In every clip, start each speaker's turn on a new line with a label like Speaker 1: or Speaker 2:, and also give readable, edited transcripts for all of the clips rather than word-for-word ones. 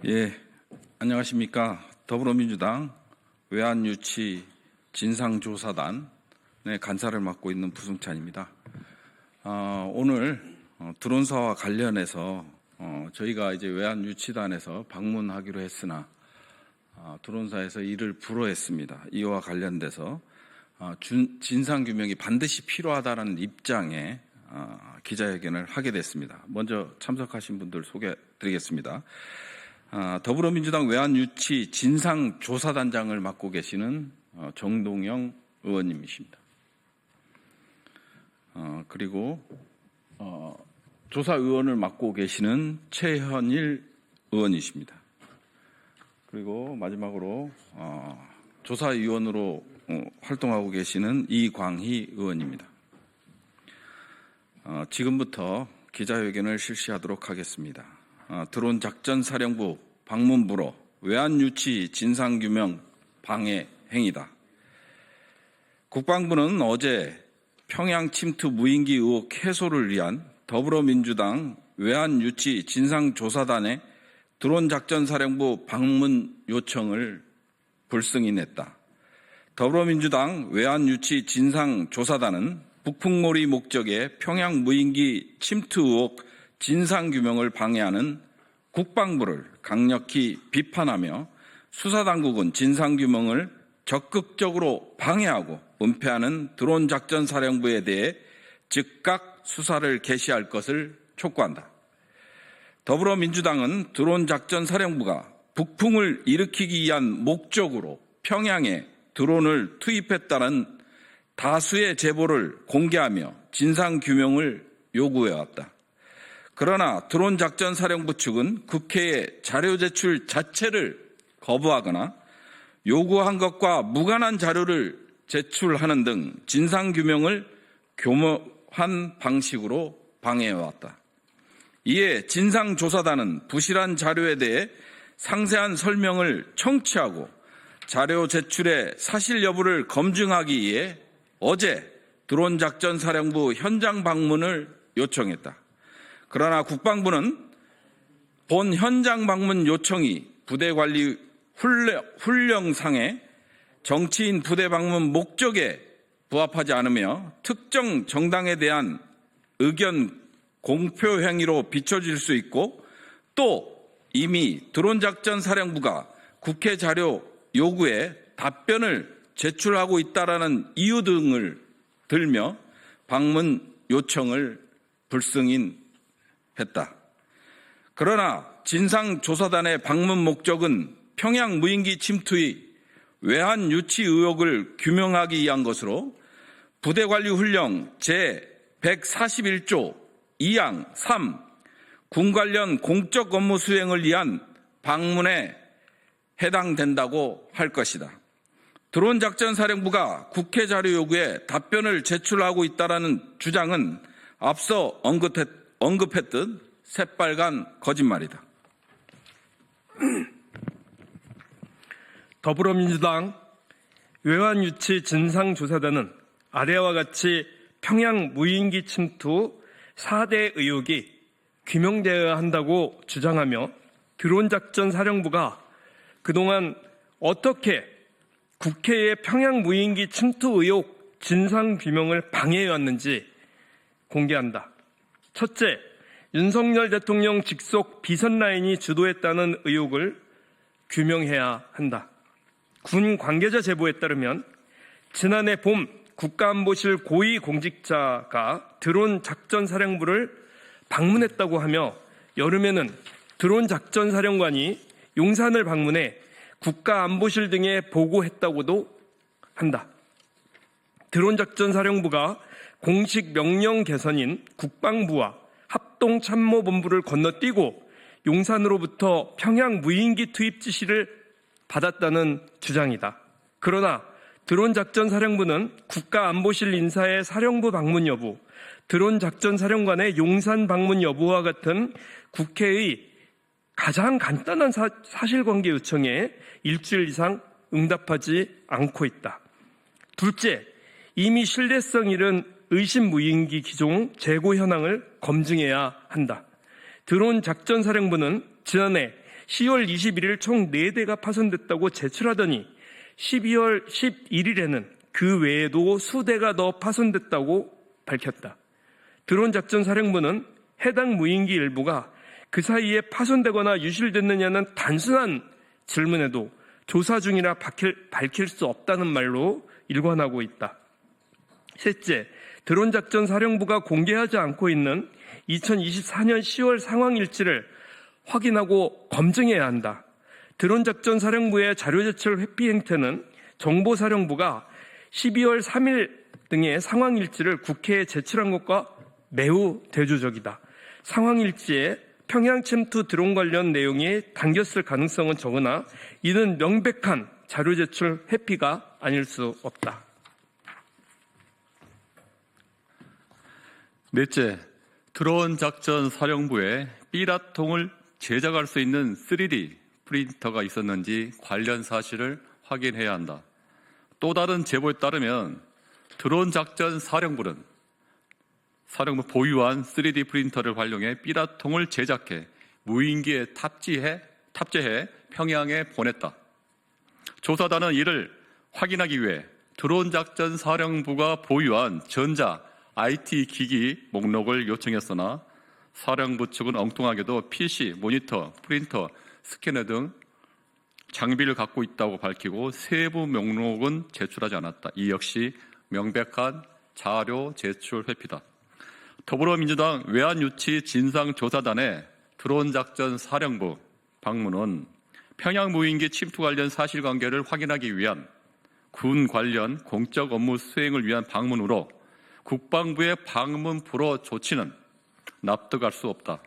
Speaker 1: 예, 안녕하십니까. 더불어민주당 외환유치 진상조사단의 간사를 맡고 있는 부승찬입니다. 오늘 드론사와 관련해서 저희가 이제 외환유치단에서 방문하기로 했으나 드론사에서 이를 불허했습니다. 이와 관련돼서 진상규명이 반드시 필요하다는 입장에 기자회견을 하게 됐습니다. 먼저 참석하신 분들 소개드리겠습니다. 더불어민주당 외환유치 진상조사단장을 맡고 계시는 정동영 의원님이십니다. 그리고 조사의원을 맡고 계시는 최현일 의원이십니다. 그리고 마지막으로 조사위원으로 활동하고 계시는 이광희 의원입니다. 지금부터 기자회견을 실시하도록 하겠습니다. 드론 작전사령부 방문부로 외환유치 진상규명 방해 행위다. 국방부는 어제 평양 침투 무인기 의혹 해소를 위한 더불어민주당 외환유치 진상조사단의 드론 작전사령부 방문 요청을 불승인했다. 더불어민주당 외환유치 진상조사단은 북풍몰이 목적의 평양 무인기 침투 의혹 진상규명을 방해하는 국방부를 강력히 비판하며 수사당국은 진상규명을 적극적으로 방해하고 은폐하는 드론 작전사령부에 대해 즉각 수사를 개시할 것을 촉구한다. 더불어민주당은 드론 작전사령부가 북풍을 일으키기 위한 목적으로 평양에 드론을 투입했다는 다수의 제보를 공개하며 진상규명을 요구해왔다. 그러나 드론 작전사령부 측은 국회에 자료 제출 자체를 거부하거나 요구한 것과 무관한 자료를 제출하는 등 진상규명을 교묘한 방식으로 방해해왔다. 이에 진상조사단은 부실한 자료에 대해 상세한 설명을 청취하고 자료 제출의 사실 여부를 검증하기 위해 어제 드론 작전사령부 현장 방문을 요청했다. 그러나 국방부는 본 현장 방문 요청이 부대관리 훈령상의 정치인 부대 방문 목적에 부합하지 않으며 특정 정당에 대한 의견 공표 행위로 비춰질 수 있고 또 이미 드론 작전사령부가 국회 자료 요구에 답변을 제출하고 있다라는 이유 등을 들며 방문 요청을 불승인했다. 그러나 진상조사단의 방문 목적은 평양 무인기 침투의 외환유치 의혹을 규명하기 위한 것으로 부대관리훈령 제141조 2항 3 군 관련 공적 업무 수행을 위한 방문에 해당된다고 할 것이다. 드론 작전사령부가 국회 자료 요구에 답변을 제출하고 있다는 주장은 앞서 언급했듯 새빨간 거짓말이다.
Speaker 2: 더불어민주당 외환유치 진상조사단은 아래와 같이 평양 무인기 침투 4대 의혹이 규명되어야 한다고 주장하며 드론 작전 사령부가 그동안 어떻게 국회의 평양 무인기 침투 의혹 진상규명을 방해해왔는지 공개한다. 첫째, 윤석열 대통령 직속 비선라인이 주도했다는 의혹을 규명해야 한다. 군 관계자 제보에 따르면 지난해 봄 국가안보실 고위공직자가 드론 작전사령부를 방문했다고 하며 여름에는 드론 작전사령관이 용산을 방문해 국가안보실 등에 보고했다고도 한다. 드론 작전사령부가 공식 명령 개선인 국방부와 합동참모본부를 건너뛰고 용산으로부터 평양 무인기 투입 지시를 받았다는 주장이다. 그러나 드론 작전사령부는 국가안보실 인사의 사령부 방문 여부, 드론 작전사령관의 용산 방문 여부와 같은 국회의 가장 간단한 사실관계 요청에 일주일 이상 응답하지 않고 있다. 둘째, 이미 신뢰성 잃은 의심 무인기 기종 재고 현황을 검증해야 한다. 드론 작전사령부는 지난해 10월 21일 총 4대가 파손됐다고 제출하더니 12월 11일에는 그 외에도 수대가 더 파손됐다고 밝혔다. 드론 작전 사령부는 해당 무인기 일부가 그 사이에 파손되거나 유실됐느냐는 단순한 질문에도 조사 중이라 밝힐 수 없다는 말로 일관하고 있다. 셋째, 드론 작전 사령부가 공개하지 않고 있는 2024년 10월 상황 일지를 확인하고 검증해야 한다. 드론 작전 사령부의 자료 제출 회피 행태는 정보사령부가 12월 3일 등의 상황 일지를 국회에 제출한 것과 매우 대조적이다. 상황 일지에 평양 침투 드론 관련 내용이 담겼을 가능성은 적으나 이는 명백한 자료 제출 회피가 아닐 수 없다.
Speaker 3: 넷째, 드론 작전 사령부에 삐라통을 제작할 수 있는 3D 프린터가 있었는지 관련 사실을 확인해야 한다. 또 다른 제보에 따르면 드론 작전 사령부 보유한 3D 프린터를 활용해 삐라통을 제작해 무인기에 탑재해 평양에 보냈다. 조사단은 이를 확인하기 위해 드론 작전 사령부가 보유한 전자 IT 기기 목록을 요청했으나 사령부 측은 엉뚱하게도 PC, 모니터, 프린터, 스캐너 등 장비를 갖고 있다고 밝히고 세부 목록은 제출하지 않았다. 이 역시 명백한 자료 제출 회피다. 더불어민주당 외환유치 진상조사단의 드론 작전 사령부 방문은 평양 무인기 침투 관련 사실관계를 확인하기 위한 군 관련 공적 업무 수행을 위한 방문으로 국방부의 방문 불허 조치는 납득할 수 없다.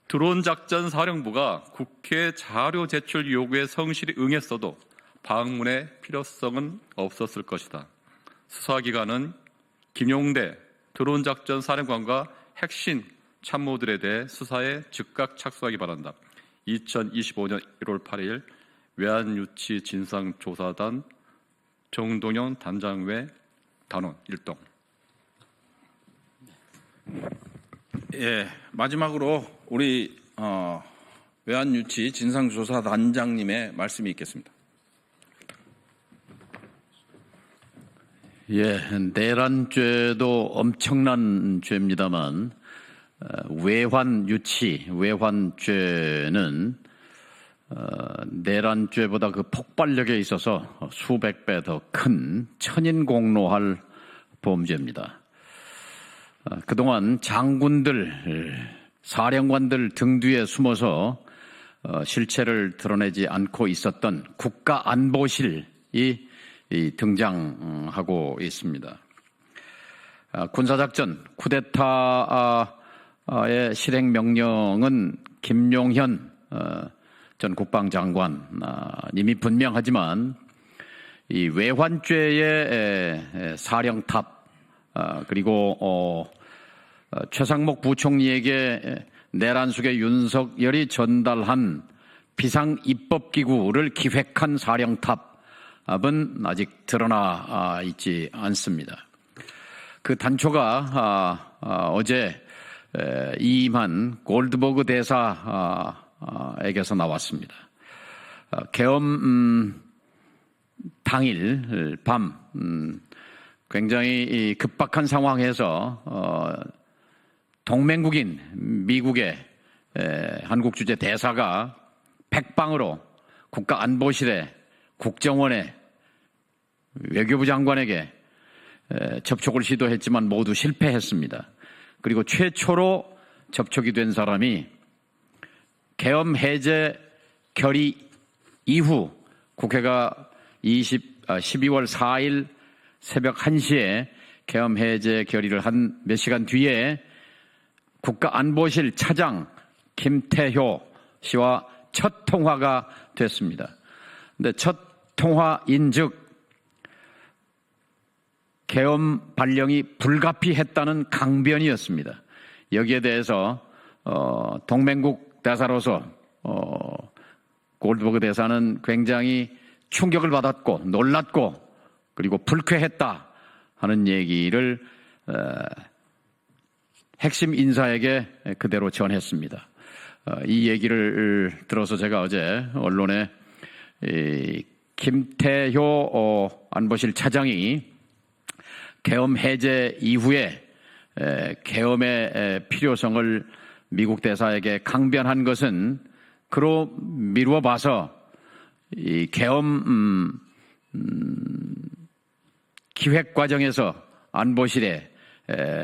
Speaker 3: 드론 작전 사령부가 국회 자료 제출 요구에 성실히 응했어도 방문의 필요성은 없었을 것이다. 수사기관은 김용대 드론 작전 사령관과 핵심 참모들에 대해 수사에 즉각 착수하기 바란다. 2025년 1월 8일 외환유치 진상조사단 정동영 단장외 단원 1동.
Speaker 1: 예, 마지막으로 우리 외환유치 진상조사단장님의 말씀이 있겠습니다.
Speaker 4: 예, 내란죄도 엄청난 죄입니다만 외환죄는 내란죄보다 그 폭발력에 있어서 수백 배 더 큰 천인공노할 범죄입니다. 그동안 장군들, 사령관들 등 뒤에 숨어서 실체를 드러내지 않고 있었던 국가안보실이 등장하고 있습니다. 군사작전, 쿠데타의 실행명령은 김용현 전 국방장관님이 분명하지만 이 외환죄의 사령탑 그리고 최상목 부총리에게 내란숙의 윤석열이 전달한 비상입법기구를 기획한 사령탑은 아직 드러나 있지 않습니다. 그 단초가 어제 이임한 골드버그 대사에게서 나왔습니다. 계엄 당일 밤 굉장히 급박한 상황에서 동맹국인 미국의 한국 주재 대사가 백방으로 국가안보실에 국정원에 외교부 장관에게 접촉을 시도했지만 모두 실패했습니다. 그리고 최초로 접촉이 된 사람이 계엄 해제 결의 이후 국회가 12월 4일 새벽 1시에 계엄 해제 결의를 한 몇 시간 뒤에 국가안보실 차장 김태효 씨와 첫 통화가 됐습니다. 근데 첫 통화인즉 계엄 발령이 불가피했다는 강변이었습니다. 여기에 대해서 동맹국 대사로서 골드버그 대사는 굉장히 충격을 받았고 놀랐고 그리고 불쾌했다 하는 얘기를 핵심 인사에게 그대로 전했습니다. 이 얘기를 들어서 제가 어제 언론에 김태효 안보실 차장이 계엄 해제 이후에 계엄의 필요성을 미국 대사에게 강변한 것은 그로 미루어 봐서 이 계엄 기획 과정에서 안보실의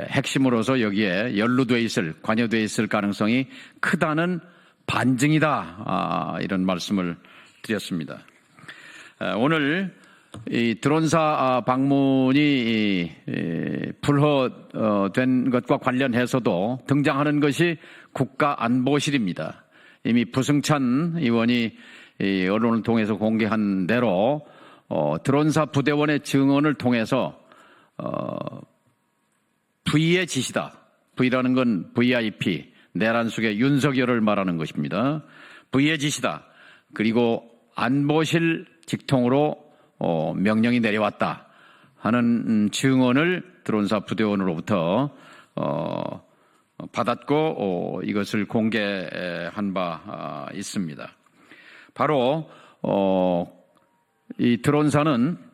Speaker 4: 핵심으로서 여기에 연루돼 있을, 관여돼 있을 가능성이 크다는 반증이다. 이런 말씀을 드렸습니다. 오늘 이 드론사 방문이 불허된 것과 관련해서도 등장하는 것이 국가안보실입니다. 이미 부승찬 의원이 언론을 통해서 공개한 대로 드론사 부대원의 증언을 통해서 V의 지시다. V라는 건 VIP, 내란 속의 윤석열을 말하는 것입니다. V의 지시다. 그리고 안보실 직통으로 명령이 내려왔다 하는 증언을 드론사 부대원으로부터 받았고 이것을 공개한 바 있습니다. 바로 이 드론사는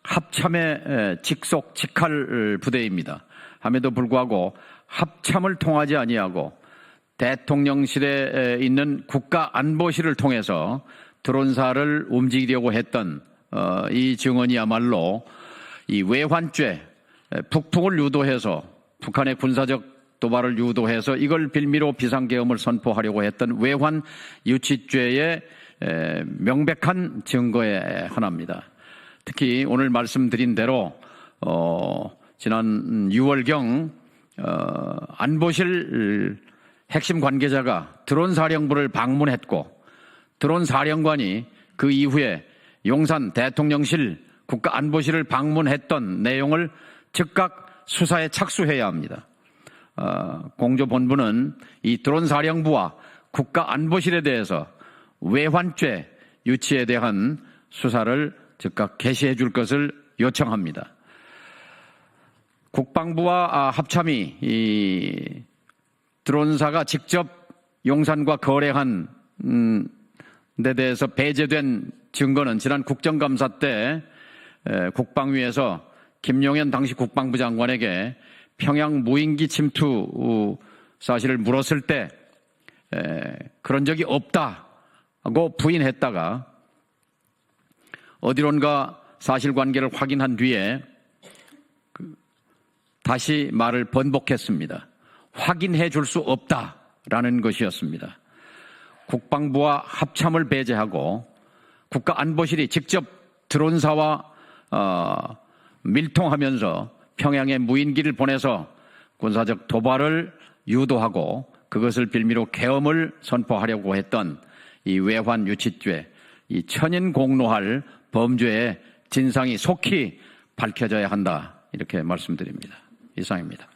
Speaker 4: 합참의 직속 직할 부대입니다. 함에도 불구하고 합참을 통하지 아니하고 대통령실에 있는 국가안보실을 통해서 드론사를 움직이려고 했던 이 증언이야말로 이 외환죄, 북풍을 유도해서 북한의 군사적 도발을 유도해서 이걸 빌미로 비상계엄을 선포하려고 했던 외환 유치죄의 명백한 증거의 하나입니다. 특히 오늘 말씀드린 대로 지난 6월경 안보실 핵심 관계자가 드론사령부를 방문했고 드론사령관이 그 이후에 용산 대통령실 국가안보실을 방문했던 내용을 즉각 수사에 착수해야 합니다. 공조본부는 이 드론사령부와 국가안보실에 대해서 외환죄 유치에 대한 수사를 즉각 개시해 줄 것을 요청합니다. 국방부와 합참이 이 드론사가 직접 용산과 거래한 데 대해서 배제된 증거는 지난 국정감사 때 국방위에서 김용현 당시 국방부 장관에게 평양 무인기 침투 사실을 물었을 때 그런 적이 없다고 부인했다가 어디론가 사실관계를 확인한 뒤에 다시 말을 번복했습니다. 확인해 줄 수 없다라는 것이었습니다. 국방부와 합참을 배제하고 국가안보실이 직접 드론사와 밀통하면서 평양에 무인기를 보내서 군사적 도발을 유도하고 그것을 빌미로 계엄을 선포하려고 했던 이 외환 유치죄, 이 천인공노할 범죄의 진상이 속히 밝혀져야 한다. 이렇게 말씀드립니다. 이상입니다.